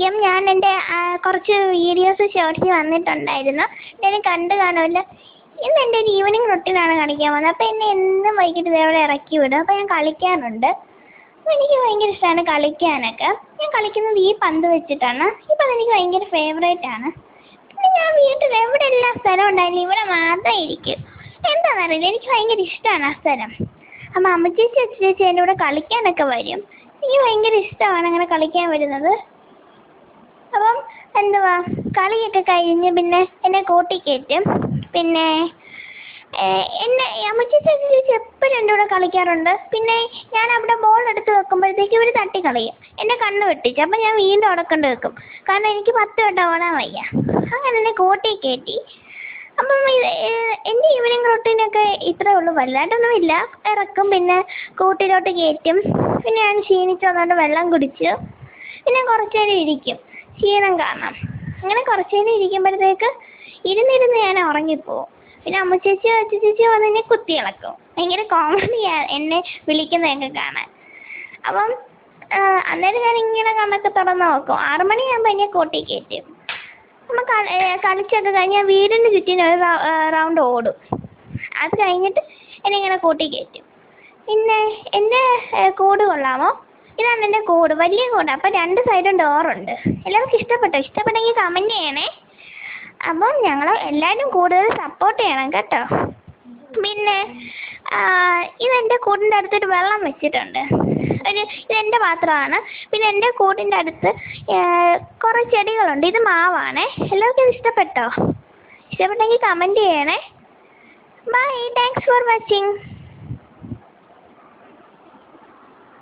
കാര്യം ഞാൻ എൻ്റെ കുറച്ച് വീഡിയോസ് ഷോർട്സിൽ വന്നിട്ടുണ്ടായിരുന്നു. എല്ലാവരും കണ്ടു കാണുമല്ലോ. ഇന്ന് എൻ്റെ ഒരു ഈവനിങ് റൊട്ടീനാണ് കാണിക്കാൻ പോകുന്നത്. അപ്പോൾ എന്നെ എന്നും വൈകിട്ട് ഇതേപോലെ ഇറക്കി വിടും. അപ്പോൾ ഞാൻ കളിക്കാറുണ്ട്. അപ്പോൾ എനിക്ക് ഭയങ്കര ഇഷ്ടമാണ് കളിക്കാനൊക്കെ. ഞാൻ കളിക്കുന്നത് ഈ പന്ത് വെച്ചിട്ടാണ്. ഈ പന്ത് എനിക്ക് ഭയങ്കര ഫേവറേറ്റ് ആണ്. പിന്നെ ഞാൻ വീട്ടിൽ എവിടെ എല്ലാ സ്ഥലം ഉണ്ടായിരുന്നു ഇവിടെ മാത്രമേ ഇരിക്കും. എന്താണെന്നറിയില്ല, എനിക്ക് ഭയങ്കര ഇഷ്ടമാണ് ആ സ്ഥലം. അപ്പം അമ്മച്ചേച്ചി അച്ഛച്ചേച്ചി എൻ്റെ കൂടെ കളിക്കാനൊക്കെ വരും. എനിക്ക് ഭയങ്കര ഇഷ്ടമാണ് അങ്ങനെ കളിക്കാൻ വരുന്നത്. അപ്പം എന്തുവാ, കളിയൊക്കെ കഴിഞ്ഞ് പിന്നെ എന്നെ കൂട്ടി കയറ്റും. പിന്നെ എന്നെ അമ്മച്ചേച്ചി അച്ഛച്ചേച്ചി എപ്പോഴും എൻ്റെ കൂടെ കളിക്കാറുണ്ട്. പിന്നെ ഞാൻ അവിടെ ബോൾ എടുത്ത് വെക്കുമ്പോഴത്തേക്ക് ഇവർ തട്ടി കളയും. എന്നെ കണ്ണ് വെട്ടിച്ച്. അപ്പം ഞാൻ വീണ്ടും അവിടെ കൊണ്ട് വെക്കും. കാരണം എനിക്ക് 10 വട്ടം ഓടാൻ വയ്യ. അങ്ങനെ എന്നെ കൂട്ടി കയറ്റി. അപ്പം എൻ്റെ ഈവനിങ് റൊട്ടീനൊക്കെ ഇത്രയേ ഉള്ളൂ. വലുതായിട്ടൊന്നുമില്ല. ഇറക്കും, പിന്നെ കൂട്ടിലോട്ട് കയറ്റും. പിന്നെ ഞാൻ ക്ഷീണിച്ച് വന്നുകൊണ്ട് വെള്ളം കുടിച്ച് പിന്നെ കുറച്ച് നേരം ഇരിക്കും, ക്ഷീണം കാരണം. അങ്ങനെ കുറച്ച് നേരം ഇരിക്കുമ്പോഴത്തേക്ക് ഇരുന്നിരുന്ന് ഞാൻ ഉറങ്ങിപ്പോവും. പിന്നെ അമ്മച്ചേച്ചി അച്ഛച്ചേച്ചി വന്ന് എന്നെ കുത്തി ഇളക്കും. ഭയങ്കര കോമഡിയാണ് എന്നെ വിളിക്കുന്നതൊക്കെ കാണാൻ. അപ്പം അന്നേരം ഞാൻ ഇങ്ങനെ കണ്ണൊക്കെ തുറന്ന് നോക്കും. 6 മണിയാകുമ്പോൾ എന്നെ കൂട്ടി കയറ്റും. നമ്മൾ കളിച്ചൊക്കെ കഴിഞ്ഞാൽ വീടിന് ചുറ്റിനും ഒരു റൗണ്ട് ഓടും. അത് കഴിഞ്ഞിട്ട് എന്നെ ഇങ്ങനെ കൂട്ടി കയറ്റും. പിന്നെ എൻ്റെ കൂട് കൊള്ളാമോ? ഇതാണ് എൻ്റെ കൂട്, വലിയ കൂടാണ്. അപ്പം 2 സൈഡും ഡോറുണ്ട്. എല്ലാവർക്കും ഇഷ്ടപ്പെട്ടോ? ഇഷ്ടപ്പെട്ടെങ്കിൽ കമൻറ്റ് ചെയ്യണേ. അപ്പം ഞങ്ങൾ എല്ലാവരും കൂടുതൽ സപ്പോർട്ട് ചെയ്യണം കേട്ടോ. പിന്നെ ഇതെൻ്റെ കൂടിൻ്റെ അടുത്തൊരു വെള്ളം വെച്ചിട്ടുണ്ട്. ഇതെൻ്റെ പാത്രമാണ്. പിന്നെ എൻ്റെ കൂടിൻ്റെ അടുത്ത് കുറേ ചെടികളുണ്ട്. ഇത് മാവാണേ. എല്ലാവർക്കും ഇത് ഇഷ്ടപ്പെട്ടോ? ഇഷ്ടപ്പെട്ടെങ്കിൽ കമൻറ്റ് ചെയ്യണേ. Bye, thanks for watching.